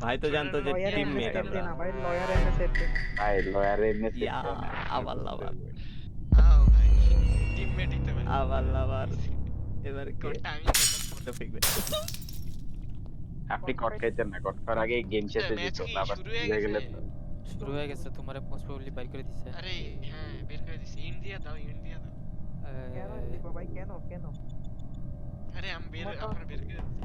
ভাই তো জানতো যে লয়ার এমনি টিমমেট সেট আমরা। দে না ভাই, লয়ার এমনি সেট দে না। ভাই লয়ারে এমনি সেট ইয়া দেয় না। আবার লাভার আও ভাই টিমমেটই তো ভাই আবার লাভার এবার কে কোনটা আমি শফিক ভাই। আপনি কট খাইতেন না, কট খাওয়ার আগে গেম শেষে ম্যাচ যেত, কি আবার শুরু চেঞ্জ হয়ে হয়ে গেছে? গেলে তো শুরু হয়ে গেছে, তোমারে মোস্ট প্রবাবলি বাইর করে দিছে। আরে হ্যাঁ বের করে দিছি, ইন্ডিয়া দাও ইন্ডিয়া দাও। কেন দিব ভাই, কেন কেন? আরে আমি বের তোমার তো আমার বের করে দিছি।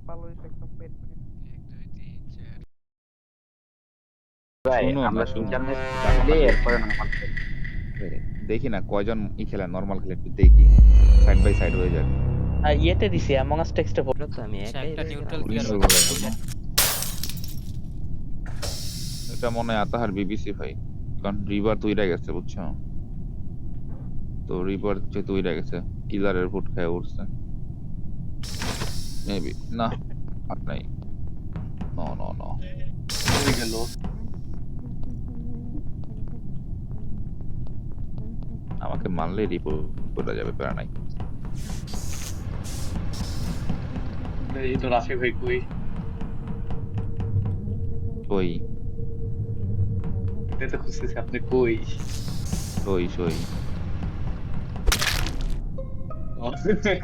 ভালো হইছে একদম বের করে। 1 2 3 4 ভাই শুনো আমরা না, শুনো। তিন-চার ম্যাচ দেখো খেলি, না, এরপরে নরমাল খেলি। দেখি না কয়জন খেলে, নরমাল খেলে একটু দেখি, সাইড বাই সাইড হয়ে যাক। ইয়েতে দিছি অ্যামং আস টেক্সটে ওটা তো আমি আচ্ছা, একাই একটা রয়ে নিউট্রাল গেলাম। প্লেয়ার শুরু হইতে হয়ে হবে। গেল। এটা মনে হয় আতাহার বিবিসি ভাই, কারণ রিভার তৈরি গেছে বুঝছো, তো রিভার যে তৈরি গেছে কিলারের ফুট খেয়ে উঠছে মেবি। না আর নাই, নো নো নো। হয়ে গেল। আমাকে মানলে রিপোর্ট করা যাবে, প্যারা নাই। এই তো রাফি ভাই কই? সই এটা তো খুঁজতেছি, আপনি কই? সই সই।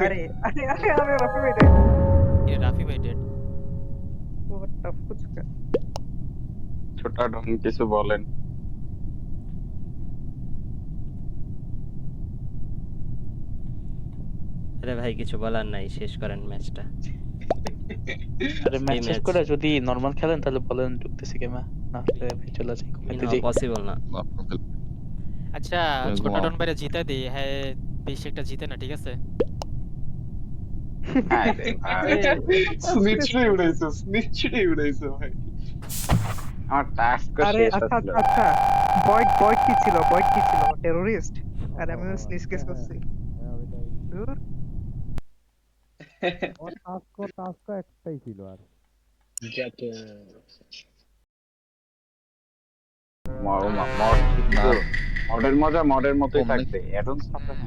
আরে আরে আরে আরে রাফি ভাই দেখ, এ রাফি ভাই ডেড। Over tough fuchka. ছোটা ডন কিছু বলেন। আরে ভাই কিছু বলার নাই, শেষ করেন ম্যাচটা। আরে ম্যাচ শেষ match? করে যদি নরমাল খেলেন তাহলে বলেন ঢুকতেছি গেমে, না হলে ভাই চলে যাই ঘুমাইতে যাই। পসিবল না। আচ্ছা তুমি ছোট ঘুমাও। ডন বাইরে জিতে দিই, হ্যাঁ বেশি একটা জিতে না, ঠিক আছে? আরে ভাই নিশ্চয়ই উড়াইছো, নিশ্চয়ই উড়াইছো ভাই। আমার টাস্ক আরে শেষ আচ্ছা হচ্ছিল। আচ্ছা আচ্ছা, বয়েড বয়েড কি ছিল, বয়েড কি ছিল? টেররিস্ট? আরে আমি স্নিচ কেস করছি। দূর। মড না, কিন্তু মডের মজা মডের মতোই অমনি থাকবে, অ্যাডন্স থাকবে না।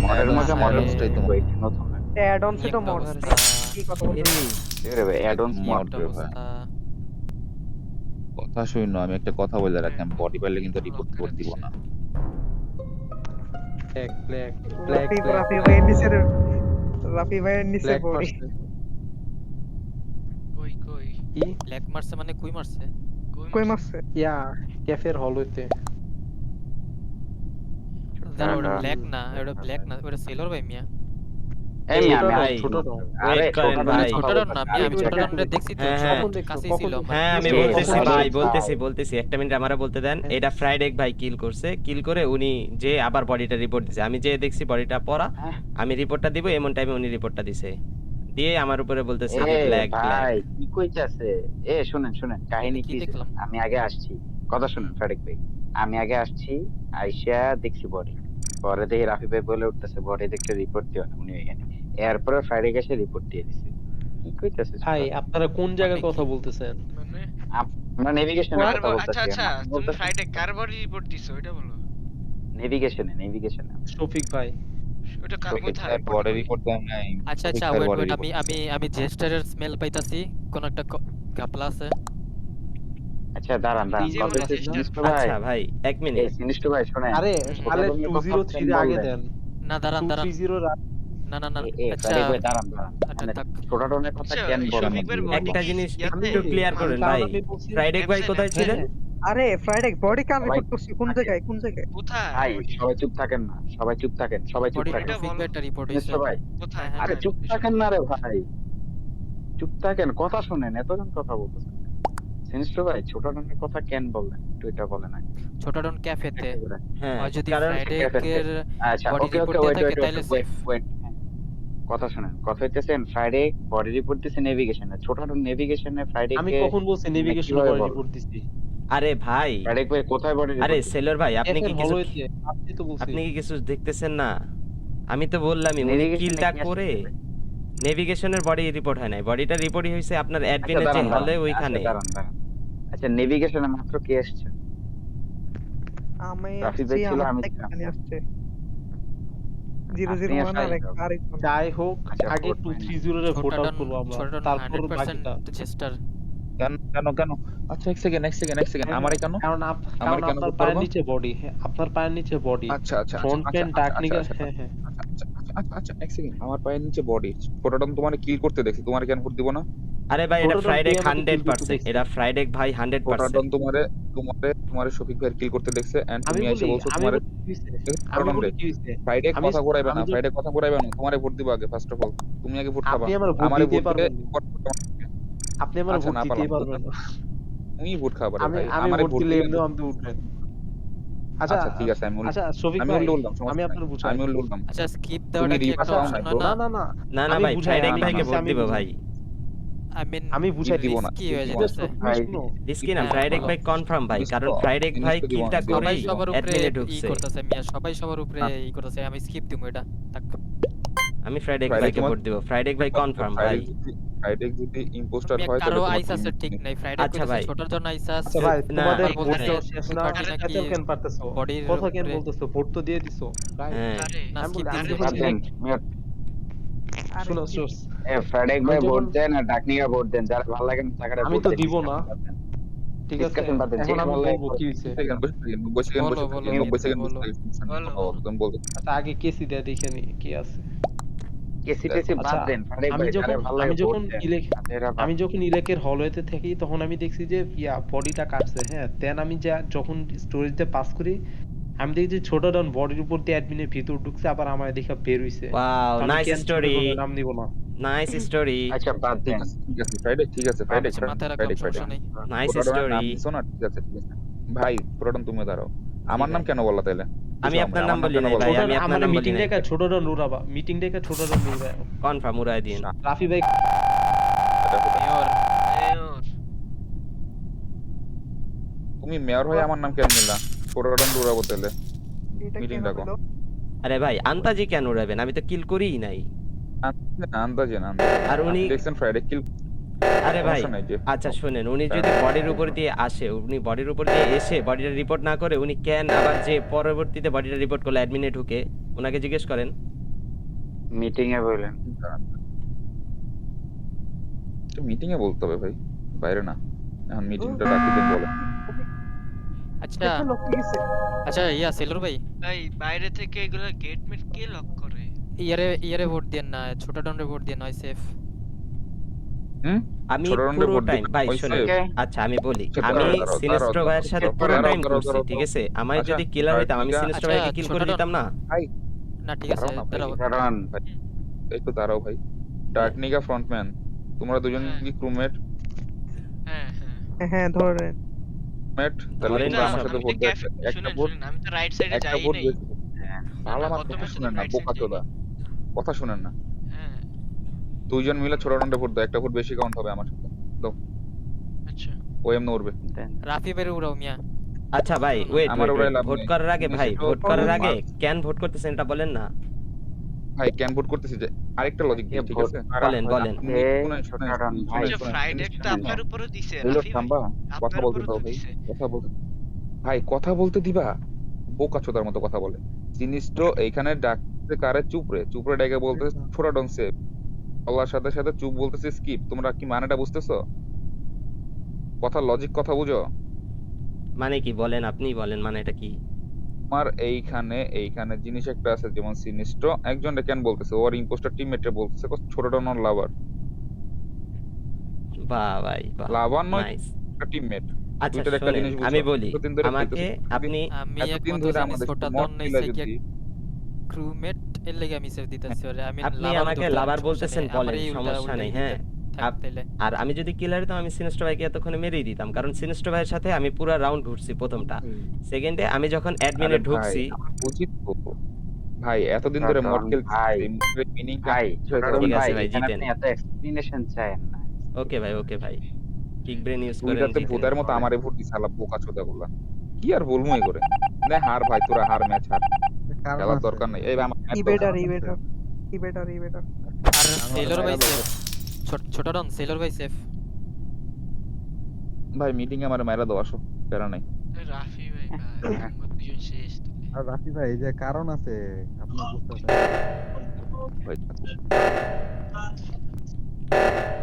মডের Add-ons মজা মডের add-ons টাই তো মতোই থাকবে, নতুন লাগবে। অ্যাড অনসে কি তো একটা মড অবস্থা, কি কথা বলছো? এরে ভাই অ্যাডন্স কি মড একটা রে ভাই। অবস্থা। কথা শুনো, আমি একটা কথা বলে রাখি, আমি বডি পাইলে কিন্তু রিপোর্ট লক করে করে দিব দিছে। না। রাফি রাফি ভাইয়ের নিচের, রাফি ভাইয়ের নিচে বডি। কই কই ব্ল্যাক মারছে মানে কুই মারছে? কই মারছে? ক্যাফের হলওয়েতে। দাঁড়া, ওটা না, ব্ল্যাক না, ওটা ব্ল্যাক না, ওটা সেলর ভাই মিয়া। এই ছোট আমি ভাই, ছোট ডন। আরে wait করেন ছোট ভাই। ছোট ডন না, আমি ছোট ডনরে দেখছি তো, হ্যাঁ, হ্যাঁ। কাছেই ছিল আমার। হ্যাঁ আমি এই বলতেছি কখন ভাই, ভাই? বলতেছি একটা মিনিট আমারে বলতে দেন। এটা ফ্রাইডে ভাই কিল করছে, কিল করে উনি যে আবার বডিটা রিপোর্ট দিছে, আমি যে দেখছি বডিটা পড়া, হ্যাঁ? আমি রিপোর্টটা দিব এমন টাইমে উনি রিপোর্টটা দিছে, দিয়ে আমার উপরে বলতেছে এ যে ব্ল্যাক ব্ল্যাক। ভাই কি কইতাছে? শুনেন শুনেন কাহিনী কি কি ছিল। দেখলাম? আমি আগে আসছি, কথা শুনেন ফারিক ভাই। আমি আগে আসছি, আইসা দেখছি বডি, পরে দেখি রাফি ভাই বলে উঠতেছে বডি দেখতে রিপোর্ট দিও না, উনি এখানে। এরপরে ফ্রাইডে এসে রিপোর্ট দিয়ে দিছে। কি কইতাছে ভাই আপনারা কোন জায়গার কথা বলতেছেন? মানে আমরা নেভিগেশনের কার কথা আচ্ছা বলতেছি। আচ্ছা তুমি ফ্রাইডে কার বডি রিপোর্ট দিছো ওটা বলো। নেভিগেশনে শফিক ভাই। ওটা শফিক কোথায় ভাই বডি বডি কই? রিপোর্ট দেন নাই। আচ্ছা শফিক আচ্ছা, ভাইয়ের ওয়েট বডি ওয়েট, রিপোর্ট। আমি জেস্টারের স্মেল পাইতাছি, কোন একটা ঘাপলা আছে। আচ্ছা দাঁড়ান আমি দাঁড়ান, নিজে কথা বলি হচ্ছে চেষ্টা। সিনিস্ট ভাই। আচ্ছা ভাই এক এই মিনিট, সিনিস্ট ভাই শোনেন, আরে ছোট তাহলে ডনের কথা 203 কেন এর আগে বললেন? দেন। না দাঁড়ান দাঁড়ান, 230 এর না না না, আচ্ছা ফ্রাইডে ভাই দাঁড়ান দাঁড়ান, আচ্ছা মানে থাক। ছোট ডনের কথা আচ্ছা কেন বলেন? শফিক ভাইয়ের বডি একটা কি জিনিস ইয়াতে? একটু ক্লিয়ার করেন ভাই। আমি বলছি ফ্রাইডে ভাই কোথায় ছিলেন? আরে ফ্রাইডে বডি কার সবাই রিপোর্ট করছি? কোন থাকে। জায়গায় কোন জায়গায়? কোথায় ভাই বডি? সবাই চুপ থাকেন না, সবাই চুপ থাকেন, সবাই চুপ বডি থাকেন। এটা টপিক বলো। একটা রিপোর্ট সিনিস্ট হইছে। ভাই কোথায় হ্যাঁ, আরে কোথায়? চুপ থাকেন না রে ভাই, চুপ থাকেন, কথা শুনেন, এতজন কথা বলতেছেন। সিনিস্ট ভাই ছোট ডনের কথা কেন বললেন একটু এটা বলেন আগে। ছোট ডন ক্যাফেতে। একটা করে। হ্যাঁ আর যদি কারণ ফ্রাইডে ক্যাফেতে। এর আচ্ছা বডি ওকে রিপোর্ট ওকে, দিয়ে ওয়েট থাকে ওয়েট তাইলে ওয়েট সেফ। ওয়েট, কথা শুনেন, কথা হইতেছেন ফ্রাইডে বডি রিপোর্ট দিছে নেভিগেশনে, ছোট ডন নেভিগেশনে ফ্রাইডে আমি কে কখন বলছি নেভিগেশন কিভাবে বডি বল? রিপোর্ট দিছি? আরে ভাই, ফ্রাইডে ভাই কোথায় বডি আরে রিপোর্ট দিছে? সেলর ভাই আপনি কি ক্যাফের কিছু হলওয়েতে আপনি তো বলছি। আপনি কি কিছু দেখতেছেন না? আমি তো বললামই উনি নেভিগেশনে কিলটা কি আসছে করে ভাই? নেভিগেশনের বডি রিপোর্ট হয় নাই, বডিটা রিপোর্টই হয়েছে আপনার আচ্ছা অ্যাডমিনের যে দাঁড়ান দাঁড়ান, হলে আচ্ছা ওইখানে। দাঁড়ান দাঁড়ান, আচ্ছা নেভিগেশনে মাত্র কে আসছে? আমি রাফি আসছি, ভাই ছিল, আমার আমি থেকে ছিলাম। এখানে আসছে। আপনি 001 আর আসাই একটা যাও। আরেকজন। যাই হোক আচ্ছা, আগে vote 230 রে ভোট আউট ছোটাডন করবো আমরা ছোটাডন তারপর 100% বাকিটা চেষ্টার। কেন কেন কেন আচ্ছা এক সেকেন্ড হ্যাঁ, আমারে কেন কারণ আমারে কেন আপনার ভোট পায়ের করবো? নিচে বডি, হ্যাঁ আপনার পায়ের নিচে বডি, আচ্ছা আচ্ছা আচ্ছা ফ্রন্ট আচ্ছা প্যান আচ্ছা ডাক আচ্ছা নিগা, আচ্ছা হ্যাঁ হ্যাঁ আচ্ছা আচ্ছা আচ্ছা আচ্ছা আচ্ছা এক সেকেন্ড আমার পায়ের নিচে বডি ফটোটন তোমার কিল করতে দেখছি তোমার কেন ভোট দিব না? আরে ভাই এটা ছোটডন ফ্রাইডে তুই আমাকে কিল করতে 100%, দেখছিস। এটা ফ্রাইডে ভাই 100%। ফটোটন তোমারে শফিক ভাই কিল করতে দেখছে এন্ড আমি তুমি এসে বলি বলছো আমি তোমার বলি কি হইছে, আমি ফটোটন বলি রে কি হইছে, ফ্রাইডে আমি কথা ঘুরাইবে না আমি ফ্রাইডে কথা ঘুরাইবে না তোমারে ভোট দিব আগে ফার্স্ট অফ অল তুমি আগে ভোট খাবা আপনি আমার ভোট আমারে দিতে ভোট দিলে পারবেন না, আপনি আমার আচ্ছা ভোট না দিতেই পারলাম পারবেন না। তুমি ভোট খাবা রে আমি ভাই আমি আমারে ভোট ভোট দিলে দিলে এমনিও আপনি উঠবেন। আচ্ছা আচ্ছা ঠিক আছে আচ্ছা শফিক আমি ভাই বললাম আমি আপনার বুঝাই, আমি বললাম আচ্ছা স্কিপ তুমি দেওয়াটা কি রিভার্স একটা দাও অপশন না হয় না না? না না না না আমি ভাই বুঝাই, ফ্রাইডে আমি ভাইকে বুঝাইছি, ভোট আমি দিব বুঝাই। ভাই। আমি বুঝাই দিব দিচ্ছি। না রিস্কি হয়ে দিব না। যাচ্ছে। ভাই, রিস্কি না হ্যাঁ, ফ্রাইডে বলো। ভাই কনফার্ম ভাই, জিনিস কারণ তো- ফ্রাইডে জিনিস ভাই তো দিব কিলটা না, দিব না। সবাই করেই সবার উপরে অ্যাডমিনে ই ঢুকছে। করতেছে মিয়া, সবাই সবার উপরে না। ই করতেছে, আমি স্কিপ দিমু এটা। থাক। আমি ফ্রাইডে ফ্রাইডে ভাইকে তোমার- ভোট দিব, ফ্রাইডে ভাই কনফার্ম ভাই। ফ্রাইডে যদি ইম্পোস্টার মিয়া, হয় কারো তাহলে তোমার আইস আছে ঠিক নাই, ফ্রাইডে আচ্ছা কইতাছে ভাই। ছোটার জন্য আইস আছে। আচ্ছা ভাই না, তোমাদের আবার ভোট বলতেছে দেওয়া শেষ না, পার্টি নাকি এত কেন পারতেছো, বডির কথা কেন উপরে- বলতেছো, ভোট তো দিয়ে দিছো ভাই। হ্যাঁ আরে না, আমি skip বলি, আমি দিছে। যখন বাদ দেন, elect- মিয়া, আর শোনো কি- শোনো, ফ্রাইডে আমি ভাই ভোট যখন- দেন আর ডাকনিয়া ভোট দেন, যারা ভালো লাগে না তাকে আমি ভোট তো দেন, দিব না, discussion বাদ দেন। ঠিক আছে Discussion বাদ দেন, এখন যে আমি ভালো লাগে বলবো কি হয়েছে। 90 সেকেন্ড বলো, বলো, 90 সেকেন্ড বলো। তুমি বলতে আচ্ছা আগে কেসি দিয়ে দেখে নি কি আছে। কেসি টেসি বাদ আচ্ছা, দেন, ফ্রাইডে আমি ভাই যারা যখন ভালো লাগে আমি ভোট যখন দেন। ইলেক- আচ্ছা, এরা বাদ আমি যখন ইলেকের হলওয়েতে থাকি তখন আমি দেখছি যে বডিটা কাটছে, হ্যাঁ দেন আমি যখন স্টোরেজে পাস করি আমি দেখছি ছোট ডাউন বডির উপর দিয়ে অ্যাডমিনের ভিতর ঢুকছে, আবার আমার দেখা বের হইছে। ওয়াও, তো আমি নাইস কেন ছোট স্টোরি, ডাউনের নাম নিব না। নাইস স্টোরি, আচ্ছা বাদ ঠিক দেন। আছে ফ্রাইডে ঠিক আছে ফ্রাইডে আচ্ছা, মাথায় রাখলাম, সমস্যা নেই। নাইস নাম স্টোরি। দিছো না ঠিক আছে ভাই পুরোটন তুমি দাঁড়াও আমার ভাই। নাম কেন বললা তাইলে আমি বুঝলাম আপনার না, নাম আমার বলি কেন নাই বললা? ভাই, ছোট আমি আপনার আমার নাম বলি মিটিং নাই। ডেকে ছোট ডাউন উড়াবা, মিটিং ডেকে ছোট ডাউন উড়ায়। কনফার্ম উড়াই দিন। রাফি ভাই মেয়র মেয়র তুমি মেয়র হয়ে আমার নাম কেন নিলা পুরোটন দৌড়াবো তাইলে এটা meeting কেন ডাকো। হলো? আরে ভাই আন্তাজি কেন উড়াবেন, আমি তো কিল করিই নাই। আন্দাজে না আর উনি দেখছেন ফ্রাইডে কিল আরে ভাই সমস্যা নাই যে আচ্ছা শুনেন, উনি যদি বডির উপর দিয়ে আসে, উনি বডির উপর দিয়ে এসে বডিটা রিপোর্ট না করে উনি কেন আবার যে পরবর্তীতে বডিটা রিপোর্ট করলে অ্যাডমিনে ঢুকে, ওনাকে জিজ্ঞেস করেন। মিটিং এ বললেন। মিটিং এ বলতে হবে ভাই বাইরে না এখন মিটিংটা রাখি দিন বলে আচ্ছা দেখো লোক কি গেছে? আচ্ছা সেলর ভাই, ভাই বাইরে থেকে এগুলা গেট মেট কে লক করে? ইয়ারে ভোট দেন না, ছোট ডাউনে ভোট দেন, হয় সেফ। হুম আমি ছোট রাউন্ডে পুরো ভোট টাইম দিবেন, ভাই ওই শুনেন, safe। আচ্ছা আমি বলি, আচ্ছা, আমি দাঁড়াও, সিনেস্ট্রো দাঁড়াও, ভাইয়ের সাথে দাঁড়াও, পুরো দাঁড়াও, টাইম দাঁড়াও, ঘুরছি, দাঁড়াও, ঠিক আছে? আমি আচ্ছা, যদি কিলার হইতাম আমি আচ্ছা, সিনেস্ট্রো আচ্ছা, ভাইকে কিল করে ছোটটা দিতাম না। না ঠিক আছে, দাঁড়াও না ভাই। দাঁড়াও। কারণ একটু দাঁড়াও ভাই ডার্কনিগা ফ্রন্টম্যান তোমরা দুজন হ্যাঁ। কি ক্রুমেট হ্যাঁ হ্যাঁ হ্যাঁ ধরেন। তাহলে ধরেন তোমরা না, আমার সাথে আমি ভোট তো দাও ক্যাফে একটা শুনেন ভোট শুনেন, আমি তো রাইট সাইডে একটা যাই ভোট নাই। দিয়েছি ভালো আমার গত কথা ম্যাচে শুনেন তো না right বোকা side চোদা কথা শুনেন না হ্যাঁ দুইজন মিলে ছোট রাউন্ডে ভোট দাও একটা ভোট বেশি কাউন্ট হবে আমার সাথে আচ্ছা ও এমনি উঠবে দেন। রাফি বের উড়াও মিয়া। আচ্ছা ভাই ওয়েট আমার ওরাই লাভ ভোট নেই। করার আগে ভাই, নিশ্চিত ভোট করার ভোট আগে মার। কেন ভোট করতেছেন এটা বলেন না। ভাই ক্যান ভোট করতেছি যে আরেকটা লজিক কে দিয়ে ঠিক ভোট আছে করা বলেন, হয়? বলেন। আপনি এই শুনেন, ছোট শুনেন, রাউন্ড শুনেন, ভাই, আচ্ছা শুনেন, ফ্রাইডে জিনিসটা তো শুনেন। আপনার উপরও দিছে হ্যালো রাফি ভাই, থাম্বা কথা আপনার বলতে উপরও দাও তো ভাই দিছে। কথা বলতে ভাই কথা বলতে দিবা বোকা চোদার মতো কথা বলে সিনিস্ট্রো এইখানে ডাকতে কারে চুপরে ডেকে বলতেছে ছোট ডনসে আল্লাহর সাথে সাথে চুপ বলতেছে স্কিপ তোমরা কি মানেটা বুঝতেছো কথা লজিক কথা বুঝো মানে কি বলেন, আপনি বলেন মানে এটা কি? আমার এইখানে জিনিস একটা আছে যেমন সিনিস্ট্রো একজন কেন বলতেছে ওর ইম্পোস্টার টিমমেটে বলতেছে ছোট ডন লাভার বাহ ভাই বাহ, লাভার নয় নাইস। একটা টিমমেট আচ্ছা দুইটার একটা শুনেন, জিনিস বুঝো। আমি বলি, এতদিন ধরে আমাকে খেলতেছি, আপনি আমি এতদিন একমাত্র ধরে জানি আমাদের ছোট মদ ডাউন খেলা নাইছে যদি ক্রুমেট, এর লাগি আমি সেফ দিতেছি ওরে। আমি আপনি লাভার আমাকে ধরতাম, লাভার সমস্যা বলতেছেন, নেই। বলেন, আমার এই উল্টা সমস্যা নেই, উল্টাই হ্যাঁ। দিতেন। থাক তাইলে। আর আমি যদি কিলার হইতাম আমি সিনেস্ট্রো ভাইকে এতক্ষণে মেরেই দিতাম, কারণ সিনেস্ট্রো ভাইয়ের সাথে আমি পুরো রাউন্ড ঘুরছি প্রথমটা। সেকেন্ডে আমি যখন অ্যাডমিনে আরে ঢুকছি, ভাই, আমরা বুঝি তো। ভাই এতদিন ধরে মদ ছোটন ভাই, খেলছি মিনিং ভাই ছোটন ঠিক আছে ভাই, ভাই, এখানে জিতেন। আপনি এত এক্সপ্লেনেশন চান না। ওকে ভাই কিক ব্রেন ইউজ করেন, টুইটারতে জিতেন। ভূতের মতো আমারে ভোট দিছে আলা বোকা চোদা গুলা কি আর বলবো এই করে না হার ভাই তোরা হার ম্যাচ হার খেলার দরকার নাই এই আমার match ইবেটার দরকার। ইবেটার আর সেলর ভাই সেফ, ছোট ডাউন সেলর ভাই সেফ। ভাই মিটিং এ আমার মাইরা দাও আসো প্যারা নাই রাফি ভাই ভাই আমার দুজন শেষ তাহলে। আর রাফি ভাই এই যে কারণ আছে আপনি বুঝতে পারছেন। ভাই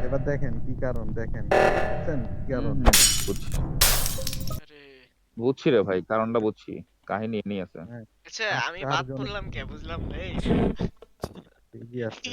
এবার দেখেন কি কারণ দেখেন দেখছেন কি কারণ বুঝছি আরে বুঝছি রে ভাই, কারণটা বুঝছি, কাহিনী এমনি আছে। হ্যাঁ আচ্ছা আমি বাদ চারজন পড়লাম কে বুঝলাম না এই। ঠিকই আছে